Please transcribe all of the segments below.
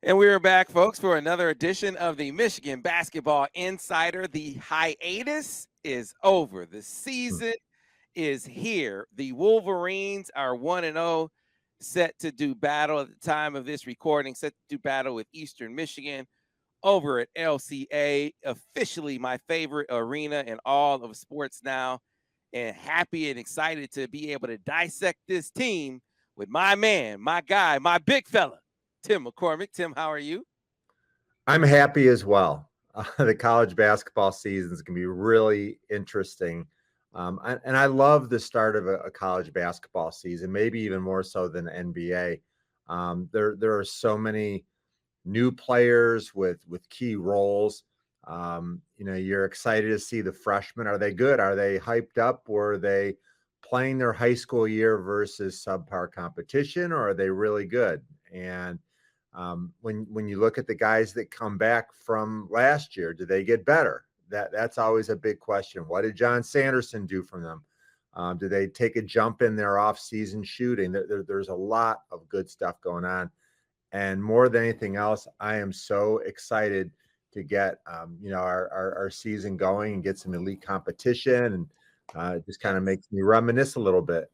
And we're back, folks, for another edition of the Michigan Basketball Insider. The hiatus is over. The season is here. The Wolverines are 1-0, set to do battle at the time of this recording, set to do battle with Eastern Michigan over at LCA, officially my favorite arena in all of sports now. And happy and excited to be able to dissect this team with my man, my guy, my big fella, Tim McCormick. Tim, how are you? I'm happy as well. The college basketball season is going to be really interesting. And I love the start of a college basketball season, maybe even more so than NBA. There are so many new players with key roles. You're excited to see the freshmen. Are they good? Are they hyped up? Or are they playing their high school year versus subpar competition? Or are they really good? And when you look at the guys that come back from last year, do they get better? That's always a big question. What did John Sanderson do from them? Do they take a jump in their off-season shooting? There's a lot of good stuff going on. And more than anything else, I am so excited to get our season going and get some elite competition. And it just kind of makes me reminisce a little bit.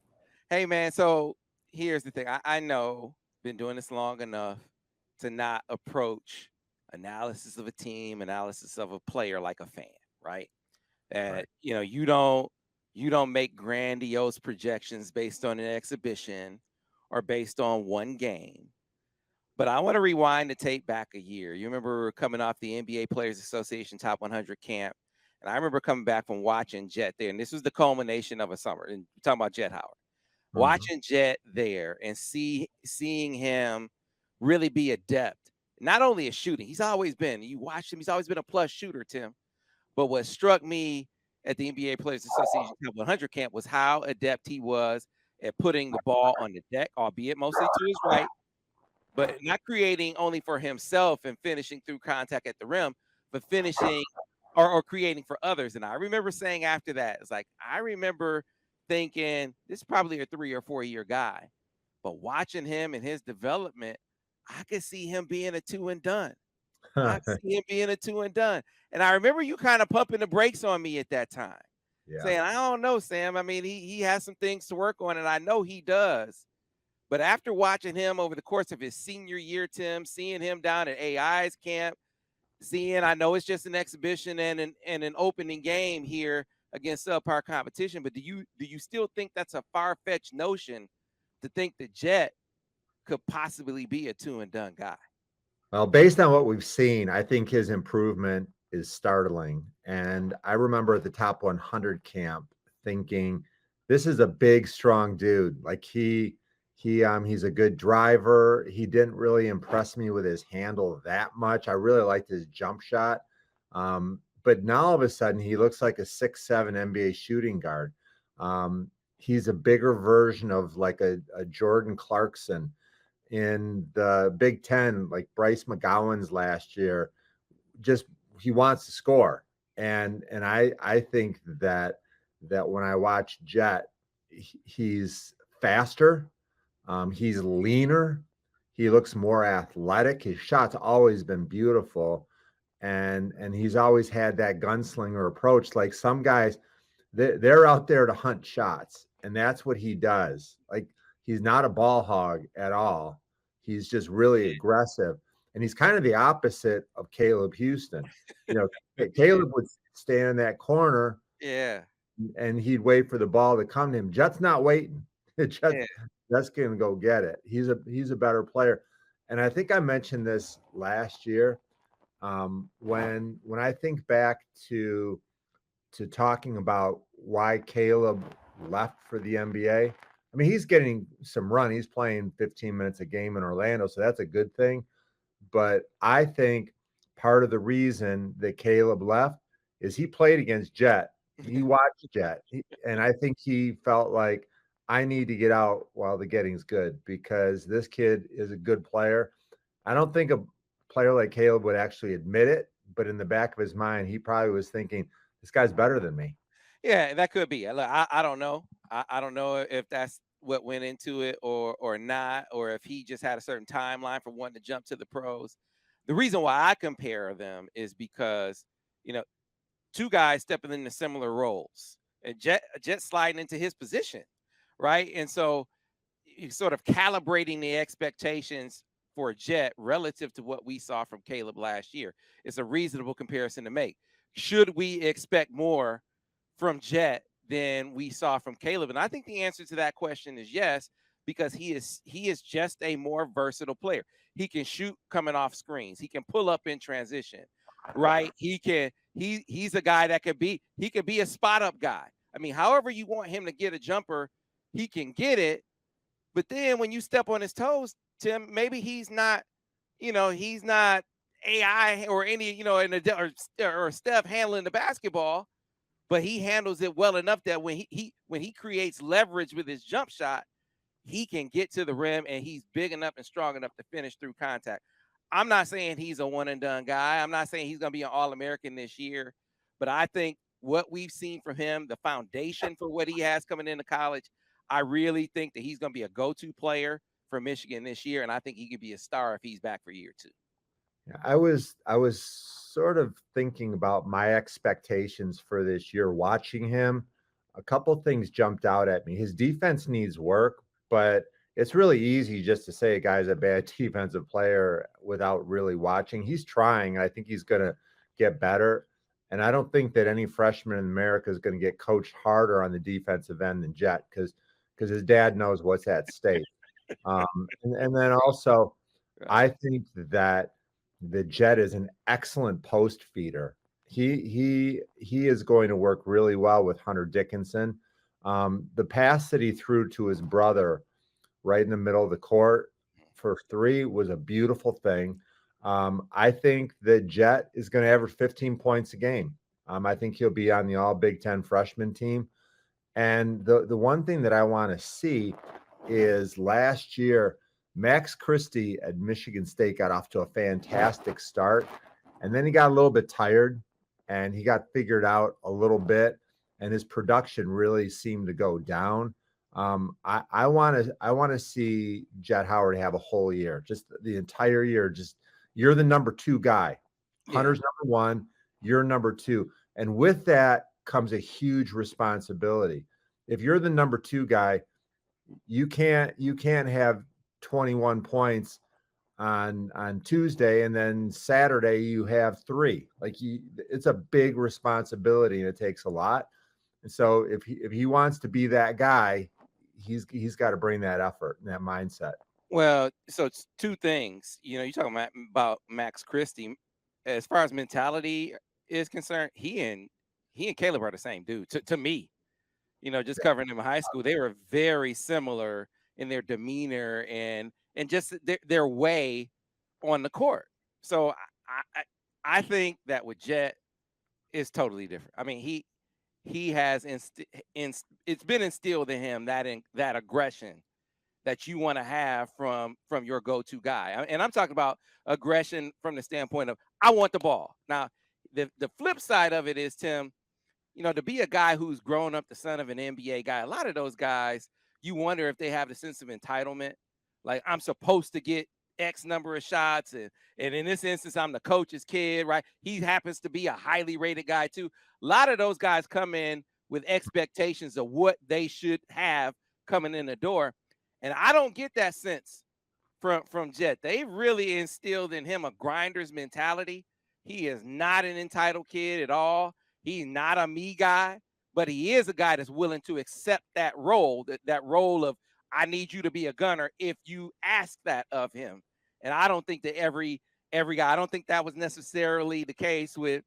Hey, man, so here's the thing. I know, been doing this long enough to not approach analysis of a team, analysis of a player like a fan, right? Right. You don't make grandiose projections based on an exhibition or based on one game. But I want to rewind the tape back a year. You remember coming off the NBA Players Association Top 100 camp, and I remember coming back from watching Jett there, and this was the culmination of a summer. And we're talking about Jett Howard, watching Jett there and seeing him really be adept, not only a shooting. He's always been. You watch him; he's always been a plus shooter, Tim. But what struck me at the NBA Players Association Top 100 camp was how adept he was at putting the ball on the deck, albeit mostly to his right, but not creating only for himself and finishing through contact at the rim, but finishing or creating for others. And I remember saying after that, it's like, I remember thinking this is probably a 3 or 4 year guy, but watching him and his development, I could see him being a two and done. I could see him being a two and done. And I remember you kind of pumping the brakes on me at that time, saying, I don't know, Sam. I mean, he has some things to work on, and I know he does. But after watching him over the course of his senior year, Tim, seeing him down at AI's camp, I know it's just an exhibition and an opening game here against subpar competition, but do you still think that's a far-fetched notion to think that Jett could possibly be a two and done guy? Well, based on what we've seen, I think his improvement is startling. And I remember at the top 100 camp thinking, this is a big, strong dude. Like he's a good driver. He didn't really impress me with his handle that much. I really liked his jump shot. But now all of a sudden he looks like a 6'7" NBA shooting guard. He's a bigger version of like a Jordan Clarkson in the Big Ten, like Bryce McGowan's last year. Just he wants to score. And I think that when I watch Jett, he's faster. He's leaner. He looks more athletic. His shot's always been beautiful. And he's always had that gunslinger approach. Like some guys, they're out there to hunt shots. And that's what he does. Like he's not a ball hog at all. He's just really aggressive. And he's kind of the opposite of Caleb Houston. Caleb would stand in that corner. Yeah. And he'd wait for the ball to come to him. Jett's not waiting. Jett's going to go get it. He's a better player. And I think I mentioned this last year. When I think back to talking about why Caleb left for the NBA, I mean, he's getting some run. He's playing 15 minutes a game in Orlando, so that's a good thing. But I think part of the reason that Caleb left is he played against Jett. He watched Jett. And I think he felt like, I need to get out while the getting's good because this kid is a good player. I don't think a player like Caleb would actually admit it, but in the back of his mind, he probably was thinking, this guy's better than me. Yeah, that could be. I don't know. I don't know if that's what went into it or not, or if he just had a certain timeline for wanting to jump to the pros. The reason why I compare them is because, you know, two guys stepping into similar roles. And Jett sliding into his position, right? And so he's sort of calibrating the expectations for Jett relative to what we saw from Caleb last year. It's a reasonable comparison to make. Should we expect more from Jett than we saw from Caleb? And I think the answer to that question is yes, because he is just a more versatile player. He can shoot coming off screens. He can pull up in transition, right? He's a guy that he could be a spot up guy. I mean, however you want him to get a jumper, he can get it. But then when you step on his toes, Tim, maybe he's not, he's not AI or any, or Steph handling the basketball, but he handles it well enough that when he creates leverage with his jump shot, he can get to the rim and he's big enough and strong enough to finish through contact. I'm not saying he's a one and done guy. I'm not saying he's going to be an All-American this year, but I think what we've seen from him, the foundation for what he has coming into college, I really think that he's going to be a go-to player for Michigan this year, and I think he could be a star if he's back for year 2. Yeah, I was sort of thinking about my expectations for this year. Watching him, a couple things jumped out at me. His defense needs work, but it's really easy just to say a guy's a bad defensive player without really watching. He's trying. I think he's going to get better. And I don't think that any freshman in America is going to get coached harder on the defensive end than Jett because his dad knows what's at stake. And then also, I think that the Jett is an excellent post feeder. He is going to work really well with Hunter Dickinson. The pass that he threw to his brother right in the middle of the court for 3 was a beautiful thing. I think that Jett is going to average 15 points a game. I think he'll be on the all Big Ten freshman team. And the one thing that I want to see is last year, Max Christie at Michigan State got off to a fantastic start. And then he got a little bit tired and he got figured out a little bit. And his production really seemed to go down. I want to see Jett Howard have a whole year, just the entire year. Just you're the number 2 guy. Hunter's number 1, you're number 2. And with that comes a huge responsibility. If you're the number 2 guy, you can't have 21 points on Tuesday and then Saturday you have 3. It's a big responsibility and it takes a lot. And so if he wants to be that guy, he's got to bring that effort and that mindset. Well, so it's 2 things. You're talking about Max Christie. As far as mentality is concerned, he and Caleb are the same dude to me. Just covering them in high school, they were very similar in their demeanor and just their way on the court. So I think that with Jett is totally different. I mean, he has it's been instilled in him that aggression that you want to have from your go-to guy. And I'm talking about aggression from the standpoint of I want the ball. Now, the flip side of it is, Tim, to be a guy who's grown up the son of an NBA guy, a lot of those guys, you wonder if they have the sense of entitlement. Like, I'm supposed to get X number of shots. And in this instance, I'm the coach's kid, right? He happens to be a highly rated guy too. A lot of those guys come in with expectations of what they should have coming in the door. And I don't get that sense from Jett. They really instilled in him a grinder's mentality. He is not an entitled kid at all. He's not a me guy, but he is a guy that's willing to accept that role, that role of I need you to be a gunner if you ask that of him. And I don't think that every guy, I don't think that was necessarily the case with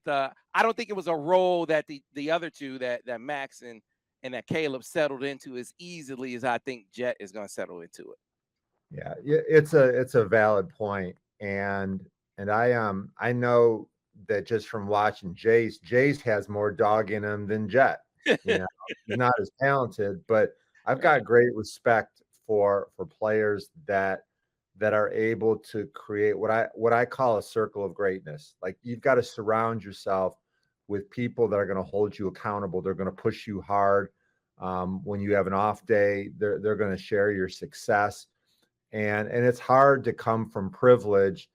I don't think it was a role that the other 2 that Max and that Caleb settled into as easily as I think Jett is going to settle into it. Yeah, it's a valid point. And I know that just from watching Jace has more dog in him than Jett. He's not as talented, but I've got great respect for players that are able to create what I call a circle of greatness. Like, you've got to surround yourself with people that are going to hold you accountable. They're going to push you hard. When you have an off day, they're going to share your success, and it's hard to come from privilege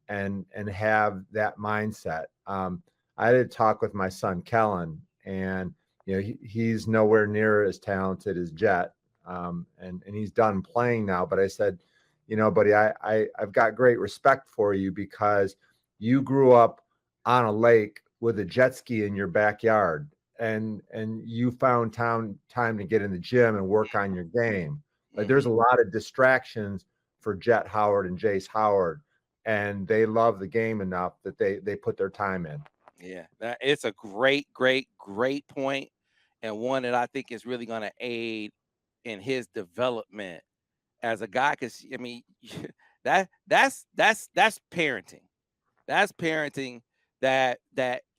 and have that mindset. I did talk with my son Kellen, and he's nowhere near as talented as Jett, and he's done playing now. But I said, buddy, I've got great respect for you because you grew up on a lake with a jet ski in your backyard, and you found time to get in the gym and work on your game. Like there's a lot of distractions for Jett Howard and Jace Howard, and they love the game enough that they put their time in. Yeah, it's a great point, and one that I think is really going to aid in his development as a guy. Because I mean, that's parenting. That's parenting that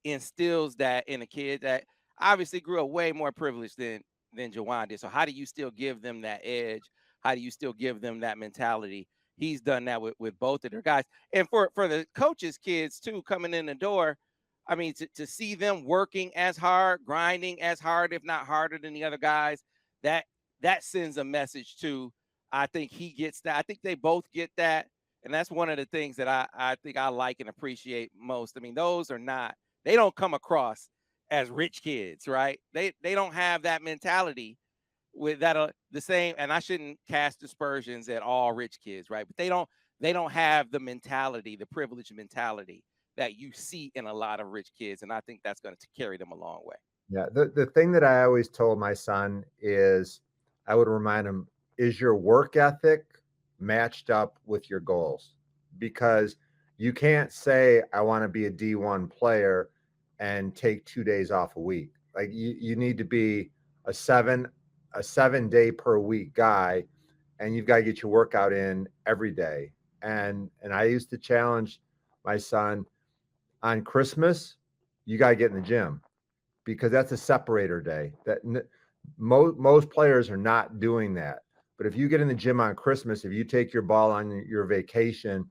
instills that in a kid that obviously grew up way more privileged than Jawan did. So how do you still give them that edge? How do you still give them that mentality? He's done that with both of their guys. And for the coaches' kids too, coming in the door, I mean, to see them working as hard, grinding as hard, if not harder than the other guys, that sends a message too. I think he gets that. I think they both get that. And that's one of the things that I think I like and appreciate most. I mean, they don't come across as rich kids, right? They don't have that mentality with that the same. And I shouldn't cast aspersions at all rich kids, right? But they don't have the mentality, the privileged mentality that you see in a lot of rich kids. And I think that's going to carry them a long way. Yeah. The thing that I always told my son is I would remind him, is your work ethic matched up with your goals? Because you can't say, I want to be a D1 player and take 2 days off a week. Like you need to be a 7 day per week guy, and you've got to get your workout in every day. And I used to challenge my son on Christmas, you got to get in the gym because that's a separator day. That most players are not doing that. But if you get in the gym on Christmas, if you take your ball on your vacation,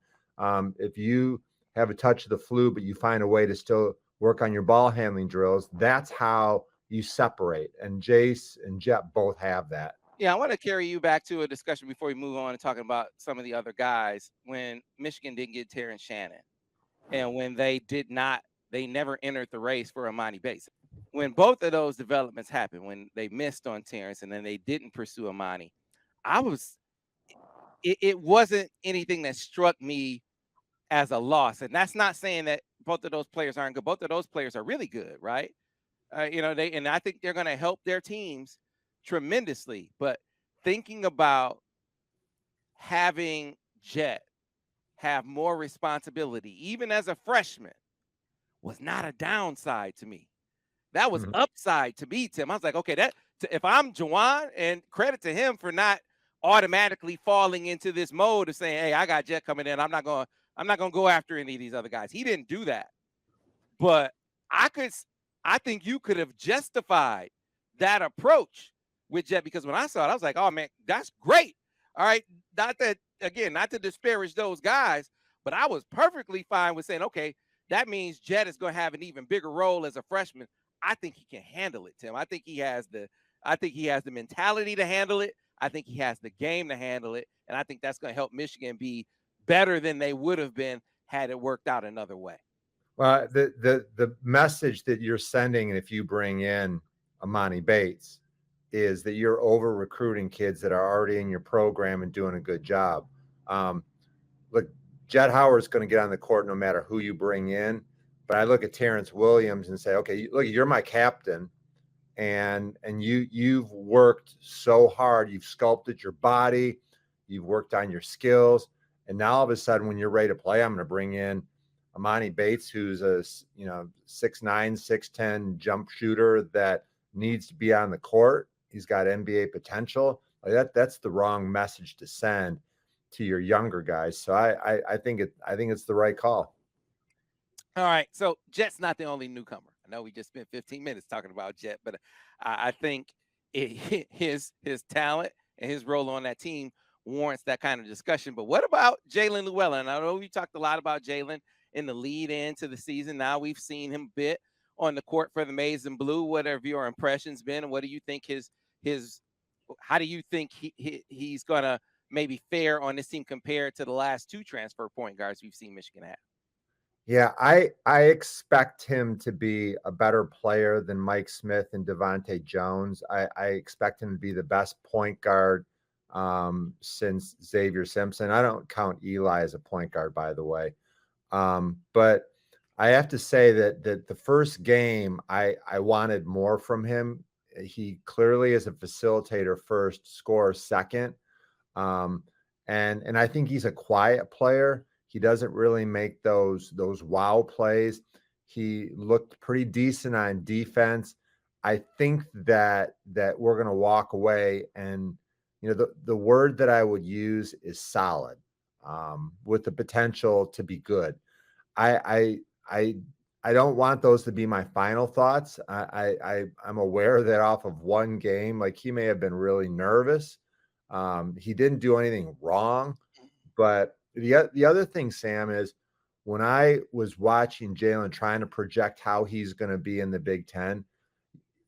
if you have a touch of the flu, but you find a way to still work on your ball handling drills, that's how you separate. And Jace and Jett both have that. Yeah, I want to carry you back to a discussion before we move on and talking about some of the other guys. When Michigan didn't get Terrence Shannon, and when they never entered the race for Emoni Bates. When both of those developments happened, when they missed on Terrence and then they didn't pursue Emoni, it wasn't anything that struck me as a loss. And that's not saying that both of those players aren't good. Both of those players are really good, right? And I think they're going to help their teams tremendously. But thinking about having Jett have more responsibility, even as a freshman, was not a downside to me. That was upside to me, Tim. I was like, okay, if I'm Jawan, and credit to him for not automatically falling into this mode of saying, hey, I got Jett coming in. I'm not gonna go after any of these other guys. He didn't do that. But I think you could have justified that approach with Jett, because when I saw it, I was like, oh man, that's great. All right. Not to disparage those guys, but I was perfectly fine with saying, okay, that means Jett is going to have an even bigger role as a freshman. I think he can handle it, Tim. I think he has the mentality to handle it. I think he has the game to handle it. And I think that's going to help Michigan be better than they would have been had it worked out another way. Well, the message that you're sending, if you bring in Emoni Bates, is that you're over recruiting kids that are already in your program and doing a good job. Look, Jett Howard's going to get on the court no matter who you bring in. But I look at Terrence Williams and say, okay, look, you're my captain, and you've worked so hard. You've sculpted your body. You've worked on your skills. And now all of a sudden, when you're ready to play, I'm going to bring in Emoni Bates, who's a 6'9", 6'10" jump shooter that needs to be on the court. He's got NBA potential. Like that's the wrong message to send to your younger guys. So I think it's the right call. All right. So Jett's not the only newcomer. I know we just spent 15 minutes talking about Jett, but I think his talent and his role on that team warrants that kind of discussion. But what about Jaelin Llewellyn? I know we talked a lot about Jaelin in the lead into the season. Now we've seen him a bit on the court for the Maize and Blue. What have your impressions been, and what do you think his his how do you think he's gonna maybe fare on this team compared to the last two transfer point guards we've seen Michigan have? Yeah, I expect him to be a better player than Mike Smith and Devontae Jones. I expect him to be the best point guard since Xavier Simpson. I don't count Eli as a point guard, by the way. But I have to say that the first game I wanted more from him. He clearly is a facilitator first, scorer second. Um, and I think he's a quiet player. He doesn't really make those wow plays. He looked pretty decent on defense. I think that we're going to walk away, and the word that I would use is solid, with the potential to be good. I I I don't want those to be my final thoughts. I'm aware that off of one game, like, he may have been really nervous. He didn't do anything wrong, but the other thing, Sam, is when I was watching Jaelin trying to project how he's going to be in the Big Ten,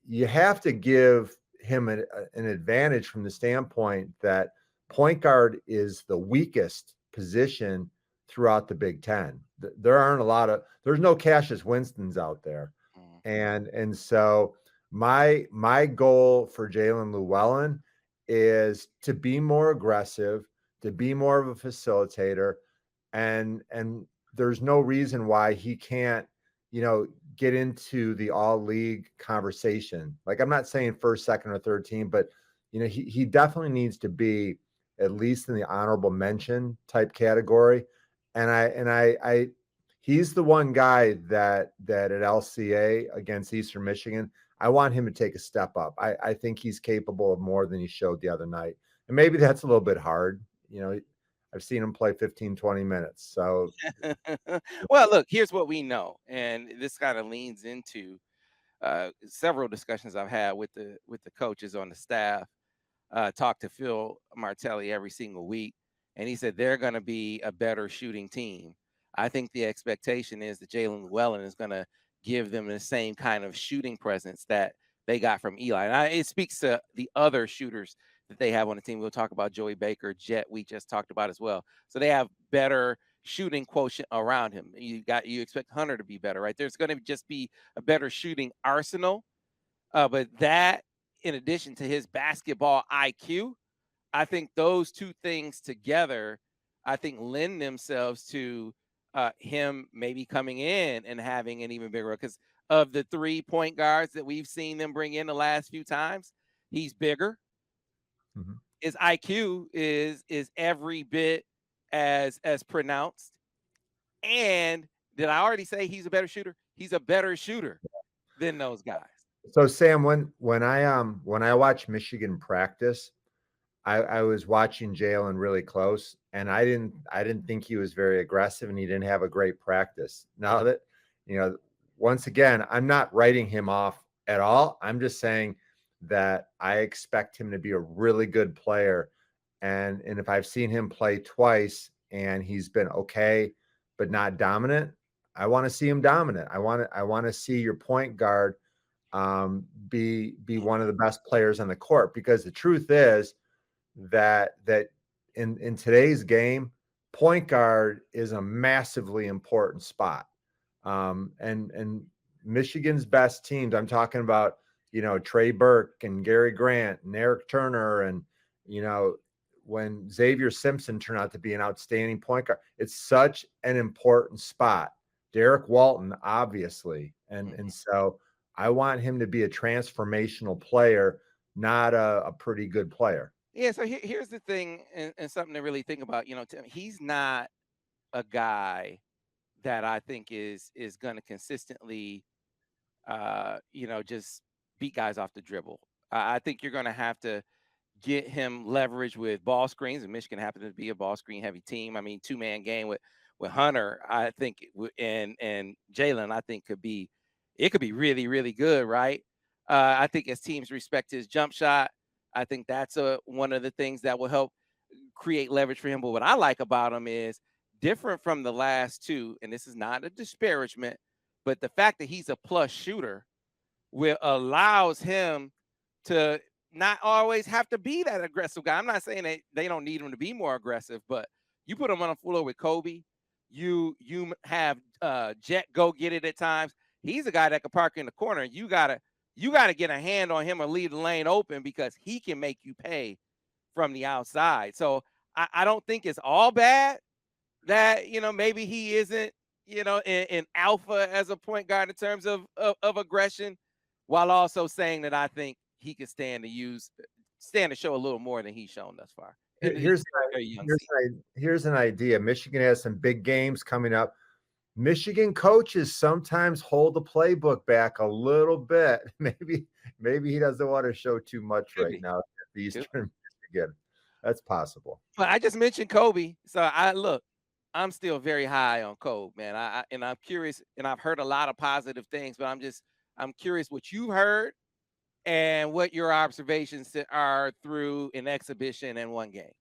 you have to give him an advantage from the standpoint that point guard is the weakest position throughout the Big Ten. There's no Cassius Winstons out there. And so my goal for Jaelin Llewellyn is to be more aggressive, to be more of a facilitator, and there's no reason why he can't, get into the all league conversation. Like, I'm not saying first, second, or third team, but he definitely needs to be at least in the honorable mention type category. And he's the one guy that at LCA against Eastern Michigan, I want him to take a step up. I think he's capable of more than he showed the other night. And maybe that's a little bit hard. I've seen him play 15, 20 minutes. So, Well, look, here's what we know, and this kind of leans into several discussions I've had with the coaches on the staff. Talk to Phil Martelli every single week, and he said they're going to be a better shooting team. I think the expectation is that Jaelin Llewellyn is going to give them the same kind of shooting presence that they got from Eli. And it speaks to the other shooters that they have on the team. We'll talk about Joey Baker, Jett, we just talked about as well. So they have better shooting quotient around him. You expect Hunter to be better, right? There's going to just be a better shooting arsenal. But that, in addition to his basketball IQ, I think those two things together, I think, lend themselves to him maybe coming in and having an even bigger, because of the 3 point guards that we've seen them bring in the last few times, he's bigger. mm-hmm. His IQ is every bit as pronounced. And did I already say he's a better shooter? He's a better shooter than those guys. So, Sam, when I watch Michigan practice, I was watching Jaelin really close, and I didn't think he was very aggressive, and he didn't have a great practice. Now that, once again, I'm not writing him off at all. I'm just saying that I expect him to be a really good player. And if I've seen him play twice and he's been okay, but not dominant, I want to see him dominant. I want to see your point guard be one of the best players on the court, because the truth is that in today's game, point guard is a massively important spot. And Michigan's best teams, I'm talking about, Trey Burke and Gary Grant and Eric Turner, and when Xavier Simpson turned out to be an outstanding point guard, it's such an important spot. Derek Walton, obviously, and so I want him to be a transformational player, not a pretty good player. Yeah, so here's the thing, and something to really think about. Tim, he's not a guy that I think is going to consistently, just beat guys off the dribble. I think you're going to have to get him leverage with ball screens, and Michigan happens to be a ball screen heavy team. I mean, 2-man game with Hunter, I think, and Jaelin, I think could be really, really good, right? I think as teams respect his jump shot, I think that's one of the things that will help create leverage for him. But what I like about him is different from the last two, and this is not a disparagement, but the fact that he's a plus shooter allows him to not always have to be that aggressive guy. I'm not saying that they don't need him to be more aggressive, but you put him on the floor with Kobe. You have Jett go get it at times. He's a guy that can park in the corner. You gotta get a hand on him or leave the lane open because he can make you pay from the outside. So I don't think it's all bad that maybe he isn't in alpha as a point guard in terms of aggression, while also saying that I think he could stand to show a little more than he's shown thus far in the Here's very young here's season. here's an idea. Michigan has some big games coming up. Michigan coaches sometimes hold the playbook back a little bit. Maybe he doesn't want to show too much Could right be. now at the Could Eastern Michigan. That's possible. But I just mentioned Kobe, so I'm still very high on Kobe, man. And I'm curious, and I've heard a lot of positive things, but I'm curious what you heard and what your observations are through an exhibition and one game.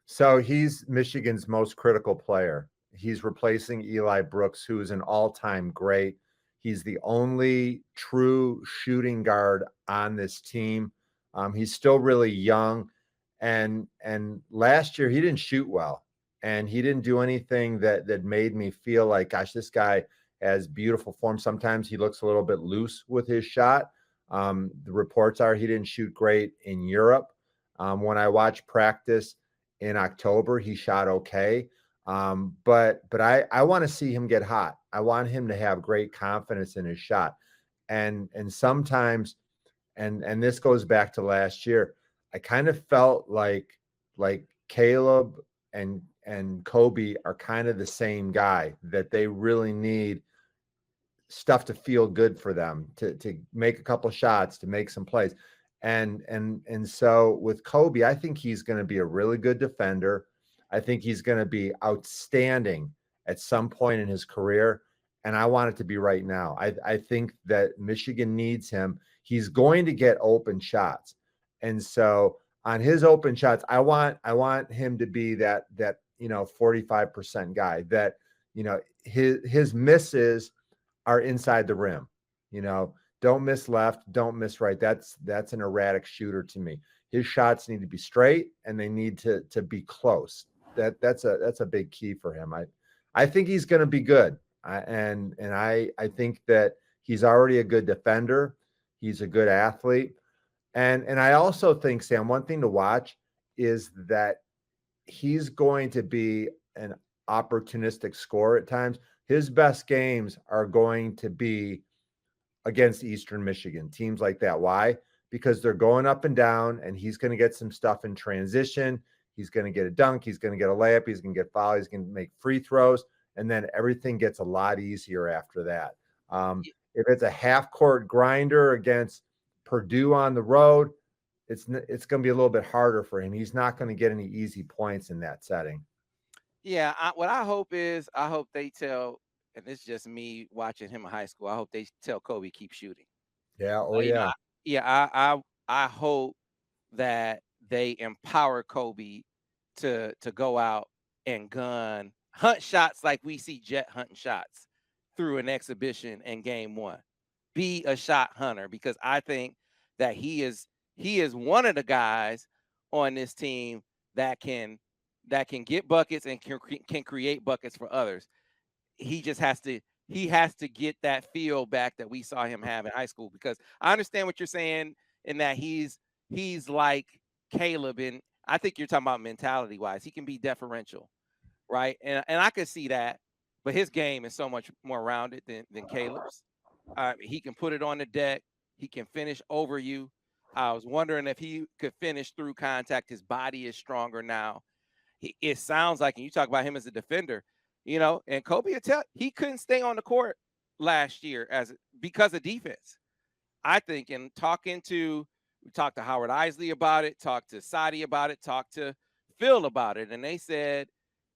So he's Michigan's most critical player. He's replacing Eli Brooks, who is an all-time great. He's the only true shooting guard on this team. He's still really young, and last year he didn't shoot well, and he didn't do anything that made me feel like, gosh, this guy has beautiful form. Sometimes he looks a little bit loose with his shot. The reports are he didn't shoot great in Europe. When I watched practice in October, he shot okay. But I want to see him get hot. I want him to have great confidence in his shot. And sometimes, and this goes back to last year, I kind of felt like Caleb and Kobe are kind of the same guy, that they really need stuff to feel good for them, to make a couple shots, to make some plays. And so with Kobe, I think he's going to be a really good defender. I think he's going to be outstanding at some point in his career. And I want it to be right now. I think that Michigan needs him. He's going to get open shots. And so on his open shots, I want him to be that 45% guy, that his misses are inside the rim. Don't miss left, don't miss right. That's an erratic shooter to me. His shots need to be straight and they need to be close. That's a big key for him. I think he's going to be good. I think that he's already a good defender. He's a good athlete. And I also think, Sam, one thing to watch is that he's going to be an opportunistic scorer at times. His best games are going to be against Eastern Michigan, teams like that. Why? Because they're going up and down, and he's going to get some stuff in transition. He's going to get a dunk. He's going to get a layup. He's going to get foul. He's going to make free throws. And then everything gets a lot easier after that. If it's a half-court grinder against Purdue on the road, it's going to be a little bit harder for him. He's not going to get any easy points in that setting. Yeah, what I hope is I hope they tell, and it's just me watching him in high school. I hope they tell Kobe keep shooting. Yeah. Oh, You know, yeah. I hope that they empower Kobe to go out and hunt shots like we see Jett hunting shots through an exhibition and game one. Be a shot hunter, because I think that he is one of the guys on this team that can get buckets and can create buckets for others. He has to get that feel back that we saw him have in high school, because I understand what you're saying in that he's like Caleb, and I think you're talking about mentality wise. He can be deferential, right? And I could see that, but his game is so much more rounded than Caleb's. He can put it on the deck. He can finish over you. I was wondering if he could finish through contact. His body is stronger now. It sounds like, and you talk about him as a defender, and Kobe he couldn't stay on the court last year because of defense. I think, and we talked to Howard Isley about it, talked to Sadi about it, talked to Phil about it, and they said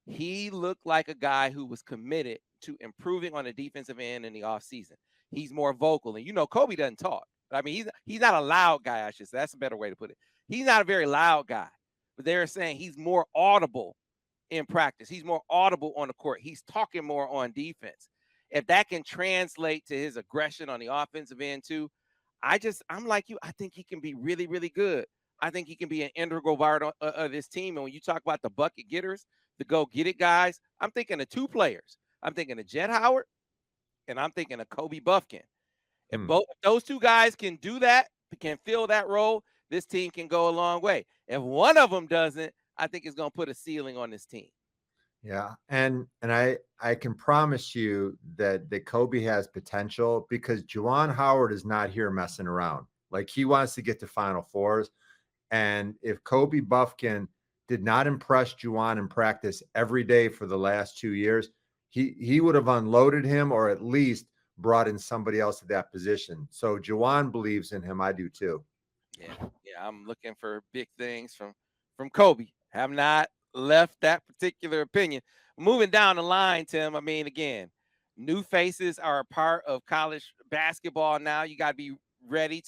he looked like a guy who was committed to improving on the defensive end in the offseason. He's more vocal, and Kobe doesn't talk. I mean, he's not a loud guy, I should say. That's a better way to put it. He's not a very loud guy, but they're saying he's more audible in practice. He's more audible on the court. He's talking more on defense. If that can translate to his aggression on the offensive end too, I'm like you. I think he can be really, really good. I think he can be an integral part of this team. And when you talk about the bucket getters, the go get it guys, I'm thinking of two players. I'm thinking of Jett Howard and I'm thinking of Kobe Bufkin. If Hmm. both those two guys can do that, can fill that role, this team can go a long way. If one of them doesn't, I think it's going to put a ceiling on this team. Yeah, and I can promise you that Kobe has potential because Juwan Howard is not here messing around. Like he wants to get to Final Fours, and if Kobe Bufkin did not impress Juwan in practice every day for the last 2 years, he would have unloaded him or at least brought in somebody else at that position. So Juwan believes in him. I do too. Yeah, I'm looking for big things from Kobe. Have not left that particular opinion. Moving down the line, Tim. I mean, again, new faces are a part of college basketball now. You got to be ready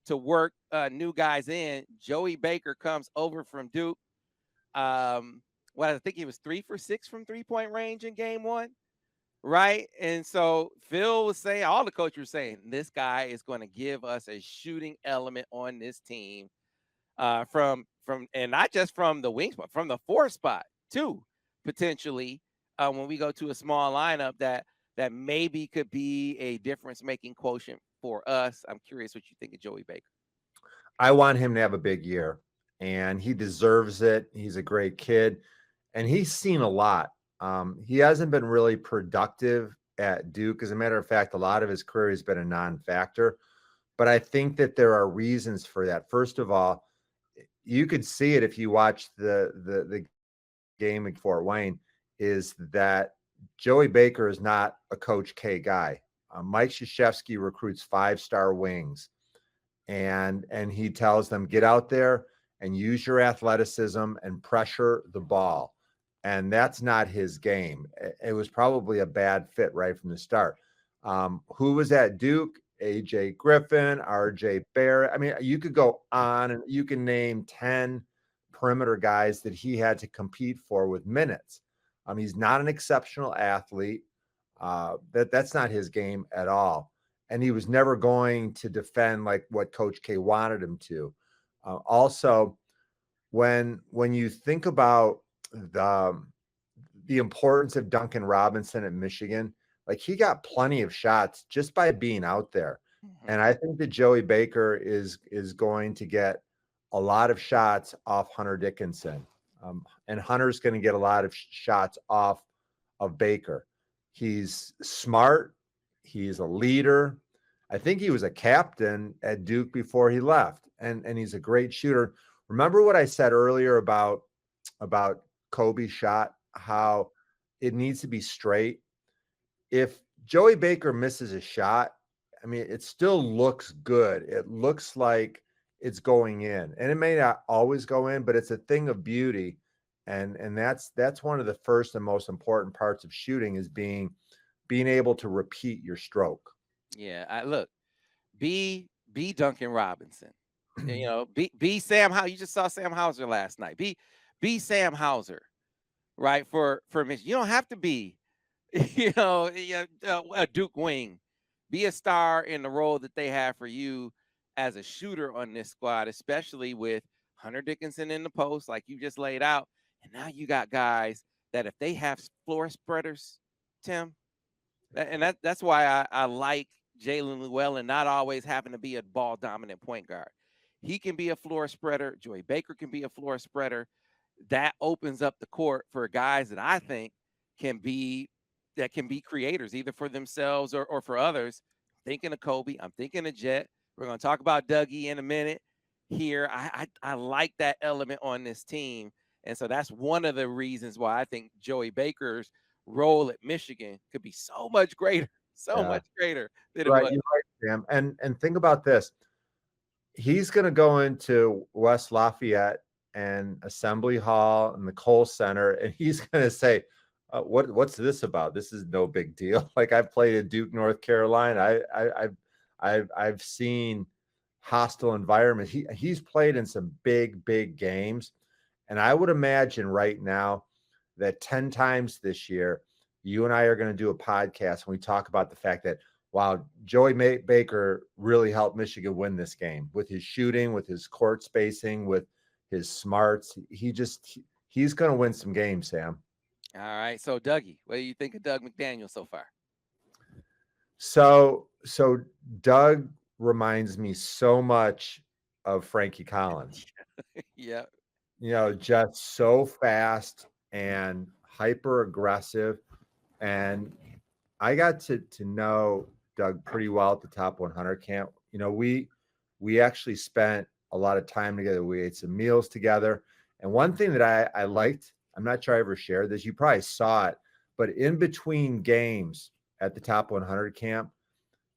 to work new guys in. Joey Baker comes over from Duke. Well, I think he was 3 for 6 from 3-point range in game one. Right. And so Phil was saying, all the coaches were saying, this guy is going to give us a shooting element on this team from and not just from the wing spot, from the 4 spot too, potentially when we go to a small lineup that maybe could be a difference making quotient for us. I'm curious what you think of Joey Baker. I want him to have a big year, and he deserves it. He's a great kid, and he's seen a lot. He hasn't been really productive at Duke. As a matter of fact, a lot of his career has been a non-factor. But I think that there are reasons for that. First of all, you could see it if you watch the game in Fort Wayne, is that Joey Baker is not a Coach K guy. Mike Krzyzewski recruits 5-star wings, and he tells them, get out there and use your athleticism and pressure the ball. And that's not his game. It was probably a bad fit right from the start. Who was at Duke? AJ Griffin, RJ Barrett. I mean, you could go on and you can name 10 perimeter guys that he had to compete for with minutes. He's not an exceptional athlete. That's not his game at all. And he was never going to defend like what Coach K wanted him to. Also, when you think about the importance of Duncan Robinson at Michigan, like he got plenty of shots just by being out there. And I think that Joey Baker is going to get a lot of shots off Hunter Dickinson. And Hunter's going to get a lot of shots off of Baker. He's smart. He's a leader. I think he was a captain at Duke before he left. And he's a great shooter. Remember what I said earlier about Kobe's shot, how it needs to be straight. If Joey Baker misses a shot, I mean, it still looks good. It looks like it's going in, and it may not always go in, but it's a thing of beauty. And that's one of the first and most important parts of shooting is being able to repeat your stroke. Yeah, look, be Duncan Robinson. Be Sam Hauser. You just saw Sam Hauser last night. Be Sam Hauser, right? For Michigan, you don't have to be, a Duke wing. Be a star in the role that they have for you as a shooter on this squad, especially with Hunter Dickinson in the post, like you just laid out. And now you got guys that if they have floor spreaders, Tim, and that's why I like Jaelin Llewellyn not always having to be a ball dominant point guard. He can be a floor spreader. Joey Baker can be a floor spreader. That opens up the court for guys that I think can be creators, either for themselves or for others. I'm thinking of Kobe. I'm thinking of Jett. We're going to talk about Dougie in a minute here. I like that element on this team. And so that's one of the reasons why I think Joey Baker's role at Michigan could be so much greater, much greater than it Right, was. you're right, Sam. And think about this. He's going to go into West Lafayette and Assembly Hall and the Kohl Center, and he's going to say, what's this about? This is no big deal. Like I've played at Duke, North Carolina. I've seen hostile environments. He's played in some big games. And I would imagine right now that 10 times this year, you and I are going to do a podcast when we talk about the fact that wow, Joey Baker really helped Michigan win this game with his shooting, with his court spacing, with his smarts. He's going to win some games, Sam. All right. So, Dougie, what do you think of Doug McDaniel so far? So Doug reminds me so much of Frankie Collins. Yeah. Just so fast and hyper aggressive. And I got to know Doug pretty well at the top 100 camp. We actually spent a lot of time together. We ate some meals together. And one thing that I liked, I'm not sure I ever shared this, you probably saw it, but in between games at the top 100 camp,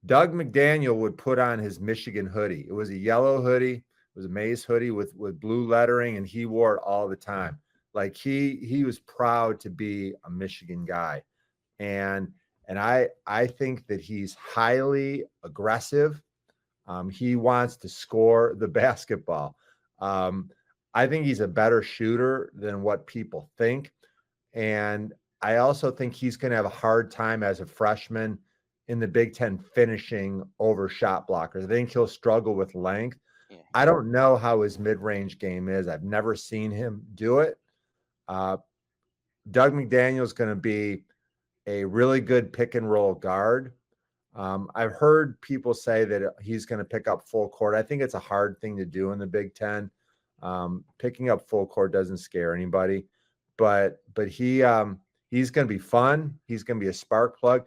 Doug McDaniel would put on his Michigan hoodie. It was a yellow hoodie. It was a maize hoodie with blue lettering, and he wore it all the time. Like he was proud to be a Michigan guy. And I think that he's highly aggressive. He wants to score the basketball. I think he's a better shooter than what people think. And I also think he's going to have a hard time as a freshman in the Big Ten finishing over shot blockers. I think he'll struggle with length. Yeah. I don't know how his mid-range game is. I've never seen him do it. Doug McDaniel is going to be a really good pick and roll guard. I've heard people say that he's going to pick up full court. I think it's a hard thing to do in the Big Ten. Picking up full court doesn't scare anybody, but he's going to be fun. He's going to be a spark plug.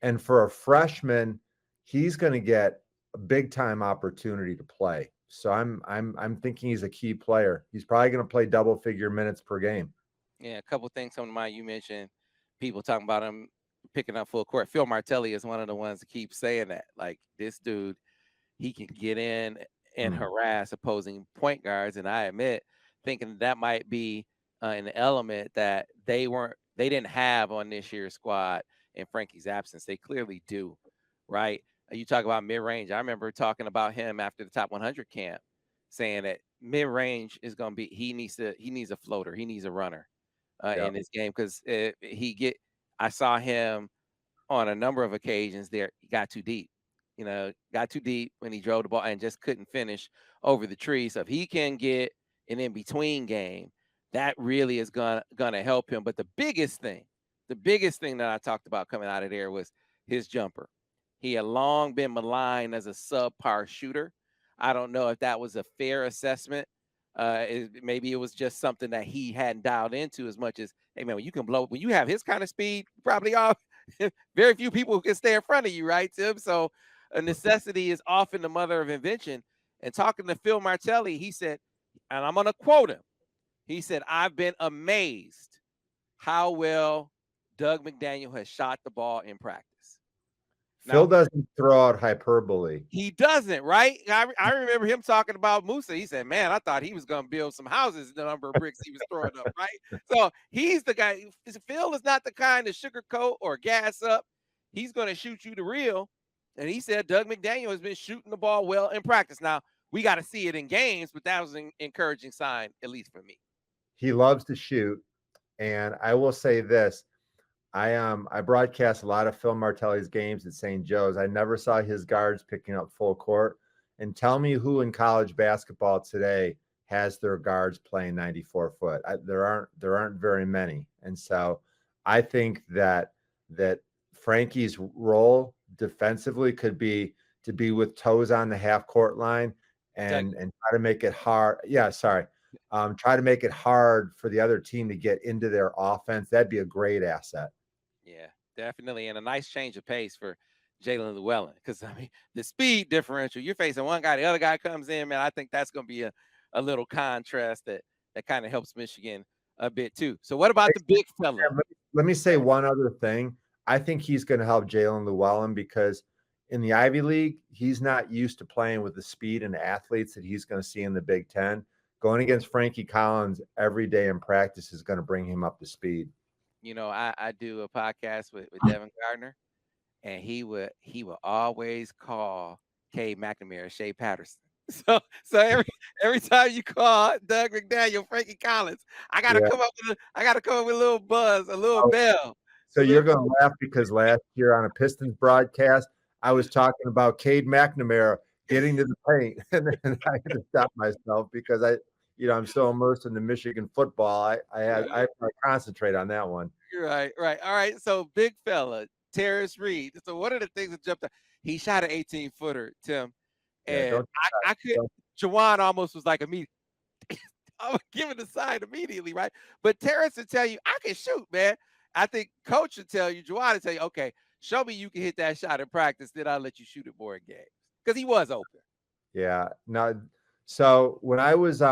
And for a freshman, he's going to get a big time opportunity to play. So I'm thinking he's a key player. He's probably going to play double figure minutes per game. Yeah, a couple things come to mind. You mentioned people talking about him picking up full court. Phil Martelli is one of the ones that keep saying that. Like, this dude, he can get in and harass opposing point guards. And I admit, thinking that might be an element that they didn't have on this year's squad in Frankie's absence. They clearly do, right? You talk about mid-range. I remember talking about him after the top 100 camp, saying that mid-range is going to be, he needs a floater. He needs a runner in this game, because I saw him on a number of occasions there. He got too deep, got too deep when he drove the ball and just couldn't finish over the tree. So if he can get an in-between game, that really is gonna help him. But the biggest thing that I talked about coming out of there was his jumper. He had long been maligned as a subpar shooter. I don't know if that was a fair assessment. Maybe it was just something that he hadn't dialed into as much as, hey man, when you have his kind of speed, probably very few people can stay in front of you, right, Tim? So a necessity is often the mother of invention. And talking to Phil Martelli, he said, and I'm going to quote him, he said, "I've been amazed how well Doug McDaniel has shot the ball in practice." Phil doesn't throw out hyperbole. He doesn't, right? I remember him talking about Musa. He said, man, I thought he was going to build some houses, the number of bricks he was throwing up, right? So he's the guy. Phil is not the kind to sugarcoat or gas up. He's going to shoot you the real. And he said Doug McDaniel has been shooting the ball well in practice. Now, we got to see it in games, but that was an encouraging sign, at least for me. He loves to shoot. And I will say this. I broadcast a lot of Phil Martelli's games at St. Joe's. I never saw his guards picking up full court. And tell me who in college basketball today has their guards playing 94 foot. There aren't very many. And so I think that Frankie's role defensively could be to be with toes on the half court line and try to make it hard. Yeah, sorry. Try to make it hard for the other team to get into their offense. That'd be a great asset. Yeah, definitely. And a nice change of pace for Jaelin Llewellyn, because, I mean, the speed differential, you're facing one guy, the other guy comes in, man, I think that's going to be a little contrast that kind of helps Michigan a bit too. So what about the big fella? Let me say one other thing. I think he's going to help Jaelin Llewellyn because in the Ivy League, he's not used to playing with the speed and athletes that he's going to see in the Big Ten. Going against Frankie Collins every day in practice is going to bring him up to speed. I do a podcast with Devin Gardner, and he would always call Cade McNamara Shea Patterson. So every time you call Doug McDaniel Frankie Collins, I gotta come up with a little buzz, a little bell. So you're going to laugh because last year on a Pistons broadcast, I was talking about Cade McNamara getting to the paint, and then I had to stop myself because I'm so immersed in the Michigan football. I had Right, I concentrate on that one. right, right. All right. So big fella, Tarris Reed. So one of the things that jumped out, he shot an 18-footer, Tim, Yeah, and I could. don't Jawan almost was like immediate. I would give it a sign immediately, right? But Terrence would tell you, I can shoot, man. I think coach would tell you, Juwan would tell you, okay, show me you can hit that shot in practice, then I'll let you shoot it more in games. Because he was open. Yeah. No. So when I was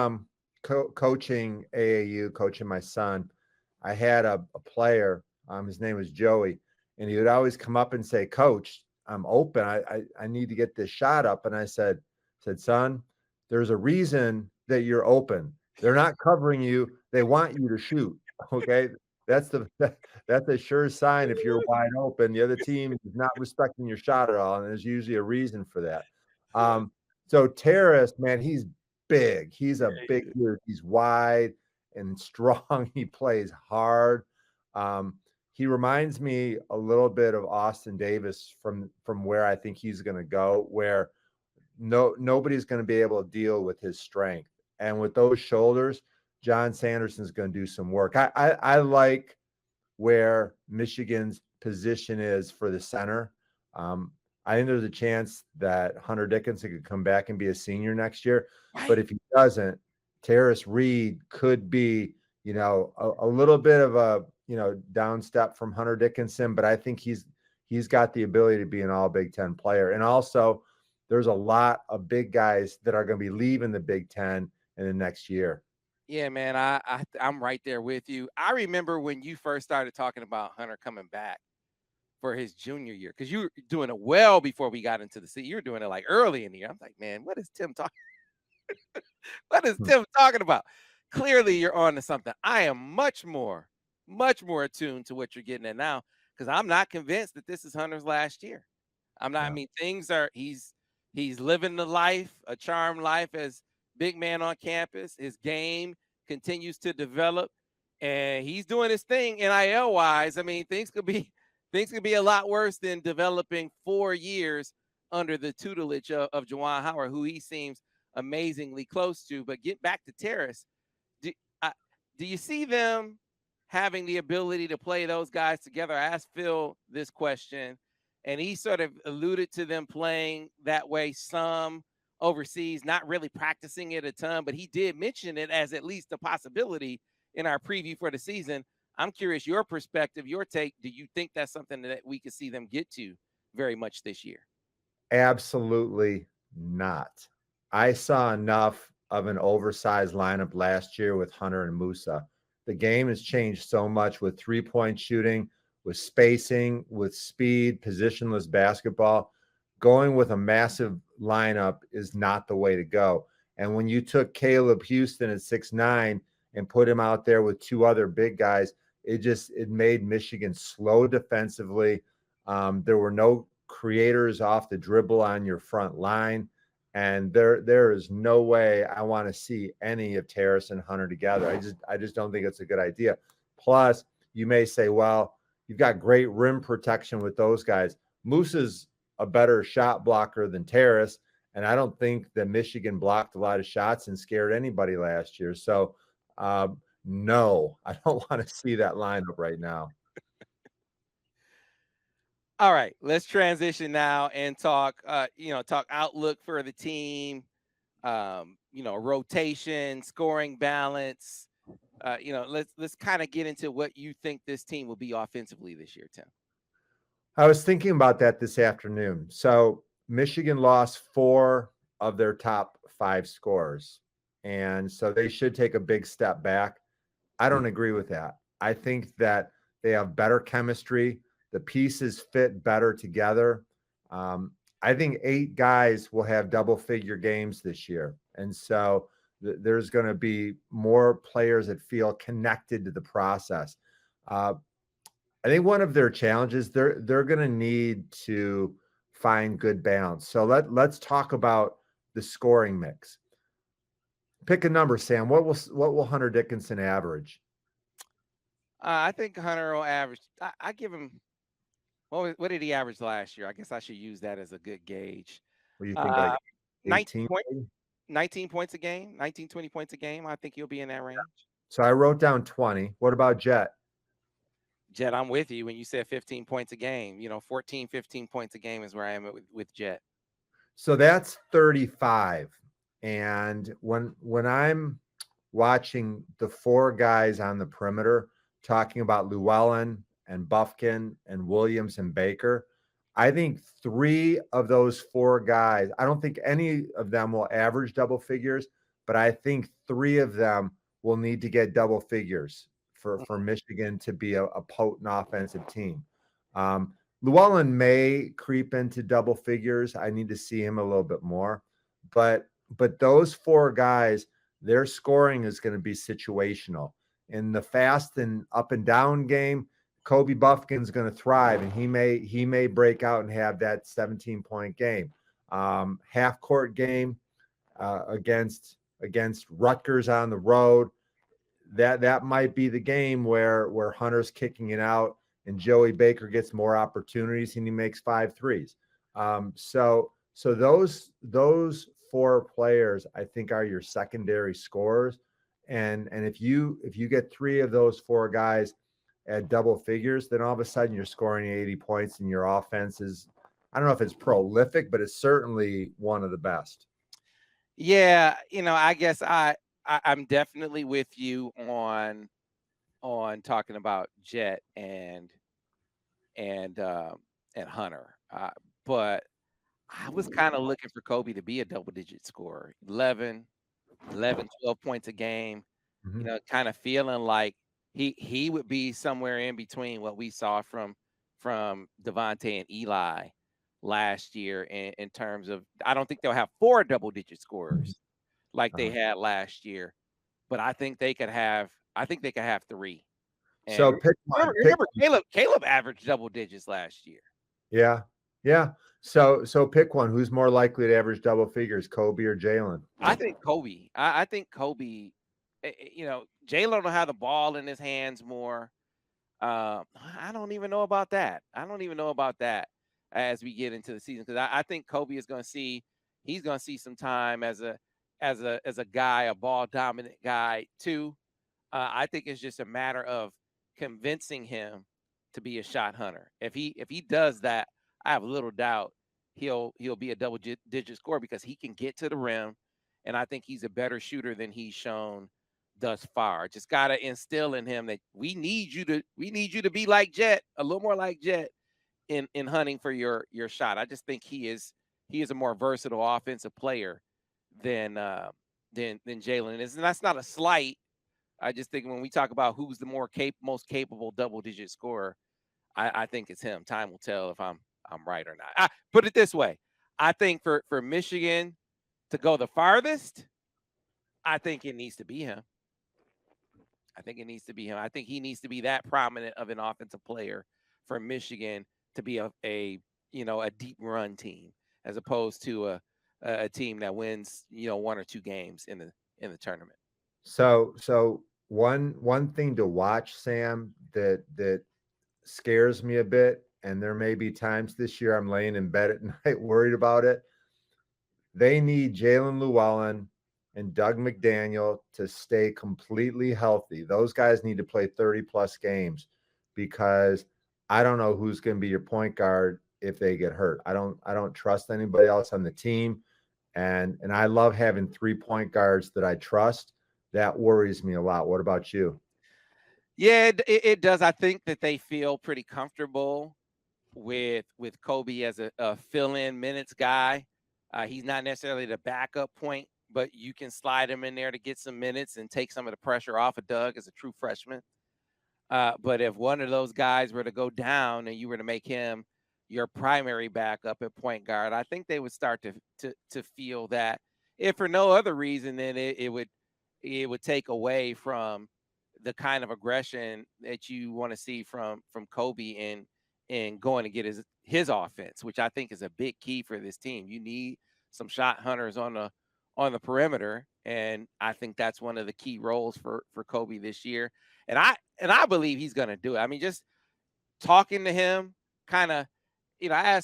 coaching AAU, coaching my son, I had a player. His name was Joey, and he would always come up and say, "Coach, I'm open. I need to get this shot up." And I said, "Son, there's a reason that you're open. They're not covering you. They want you to shoot. Okay, that's that's a sure sign if you're wide open. The other team is not respecting your shot at all, and there's usually a reason for that." Yeah, So Tarris, man, he's big. He's a yeah, big yeah. dude. He's wide and strong. He plays hard. Um, he reminds me a little bit of Austin Davis from where I think he's going to go, where nobody's going to be able to deal with his strength. And with those shoulders, John Sanderson's going to do some work. I like where Michigan's position is for the center. Um, I think there's a chance that Hunter Dickinson could come back and be a senior next year. But Right. if he doesn't, Tarris Reed could be, a little bit of a, down step from Hunter Dickinson. But I think he's got the ability to be an all Big Ten player. And also, there's a lot of big guys that are going to be leaving the Big Ten in the next year. Yeah, man, I'm right there with you. I remember when you first started talking about Hunter coming back for his junior year, because you were doing it well before we got into the season. You were doing it like early in the year. I'm like, man, what is Tim talking? What is Hmm. Tim talking about? Clearly, you're on to something. I am much more attuned to what you're getting at now because I'm not convinced that this is Hunter's last year. I'm not. I Yeah. mean, things are. He's living the life, a charmed life as big man on campus. His game continues to develop, and he's doing his thing NIL wise. I mean, things could be a lot worse than developing 4 years under the tutelage of Juwan Howard, who he seems amazingly close to. But get back to Terrace. Do, I, do you see them having the ability to play those guys together? I asked Phil this question, and he sort of alluded to them playing that way some overseas, not really practicing it a ton, but he did mention it as at least a possibility in our preview for the season. I'm curious your perspective, your take. Do you think that's something that we could see them get to very much this year? Absolutely not. I saw enough of an oversized lineup last year with Hunter and Musa. The game has changed so much with 3-point shooting, with spacing, with speed, positionless basketball. Going with a massive lineup is not the way to go. And when you took Caleb Houston at 6'9" and put him out there with two other big guys, it made Michigan slow defensively. There were no creators off the dribble on your front line. And there is no way I want to see any of Tarris and Hunter together. I just don't think it's a good idea. Plus, you may say, well, you've got great rim protection with those guys. Moose's a better shot blocker than Tarris, and I don't think that Michigan blocked a lot of shots and scared anybody last year. So, no, I don't want to see that lineup right now. All right, let's transition now and talk talk outlook for the team, rotation, scoring balance. Let's kind of get into what you think this team will be offensively this year, Tim. I was thinking about that this afternoon. So Michigan lost 4 of their top 5 scorers. And so they should take a big step back. I don't agree with that. I think that they have better chemistry. The pieces fit better together. I think 8 guys will have double figure games this year. And so there's going to be more players that feel connected to the process. Uh, I think one of their challenges, they're going to need to find good balance. So let's talk about the scoring mix. Pick a number, Sam. What will Hunter Dickinson average? I think Hunter will average. I give him What did he average last year? I guess I should use that as a good gauge. What do you think, Uh, like 19 18? point, 19 points a game, 19, 20 points a game. I think he'll be in that range. So I wrote down 20. What about Jett? Jett, I'm with you when you said 15 points a game. 14, 15 points a game is where I am with Jett. So that's 35. And when I'm watching the four guys on the perimeter talking about Llewellyn and Bufkin and Williams and Baker, I think three of those four guys, I don't think any of them will average double figures, but I think three of them will need to get double figures for Michigan to be a potent offensive team. Llewellyn may creep into double figures. I need to see him a little bit more. But those four guys, their scoring is going to be situational. In the fast and up and down game, Kobe Bufkin's going to thrive, and he may break out and have that 17-point game. Half court game against Rutgers on the road. That might be the game where Hunter's kicking it out and Joey Baker gets more opportunities and he makes 5 threes. So those four players I think are your secondary scorers. And if you get three of those four guys at double figures, then all of a sudden you're scoring 80 points and your offense is, I don't know if it's prolific, but it's certainly one of the best. Yeah, I guess I'm definitely with you on talking about Jett and Hunter. But I was kind of looking for Kobe to be a double-digit scorer, 11, 12 points a game. Mm-hmm. Kind of feeling like he would be somewhere in between what we saw from Devontae and Eli last year in terms of, I don't think they'll have 4 double-digit scorers like they had last year, but I think they could have 3. And So pick one. remember Caleb averaged double digits last year. Yeah. So pick one. Who's more likely to average double figures, Kobe or Jaelin? I think Kobe. I think Kobe. Jaelin will have the ball in his hands more. I don't even know about that. As we get into the season, because I think Kobe is going to see. He's going to see some time as a guy, a ball dominant guy too. I think it's just a matter of convincing him to be a shot hunter. If he does that, I have little doubt he'll be a double digit scorer because he can get to the rim, and I think he's a better shooter than he's shown thus far. Just gotta instill in him that we need you to be like Jett, a little more like Jett in hunting for your shot. I just think he is a more versatile offensive player than Jaelin is, and that's not a slight. I just think when we talk about who's the most capable double-digit scorer, I think it's him. Time will tell if I'm right or not. I put it this way: I think for Michigan to go the farthest, I think it needs to be him. I think he needs to be that prominent of an offensive player for Michigan to be a deep run team, as opposed to a team that wins 1 or 2 games in the tournament. So one thing to watch, Sam, that scares me a bit, and there may be times this year I'm laying in bed at night worried about it. They need Jaelin Llewellyn and Doug McDaniel to stay completely healthy. Those guys need to play 30 plus games, because I don't know who's going to be your point guard if they get hurt. I don't trust anybody else on the team. And I love having 3 point guards that I trust. That worries me a lot. What about you? Yeah, it does. I think that they feel pretty comfortable with Kobe as a fill-in minutes guy. He's not necessarily the backup point, but you can slide him in there to get some minutes and take some of the pressure off of Doug as a true freshman. But if one of those guys were to go down and you were to make him your primary backup at point guard, I think they would start to feel that, if for no other reason, then it would take away from the kind of aggression that you want to see from Kobe in going to get his offense, which I think is a big key for this team. You need some shot hunters on the perimeter, and I think that's one of the key roles for Kobe this year. And I believe he's going to do it. I mean, just talking to him, kind of, I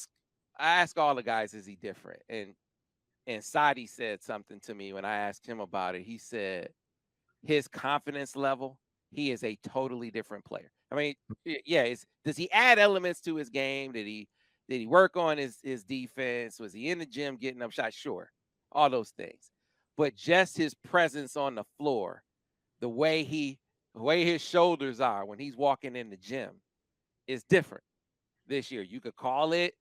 ask all the guys, is he different? And Sadi said something to me when I asked him about it. He said his confidence level, he is a totally different player. I mean, yeah, does he add elements to his game? Did he work on his defense? Was he in the gym getting up shots? Sure, all those things. But just his presence on the floor, the way his shoulders are when he's walking in the gym is different this year. You could call it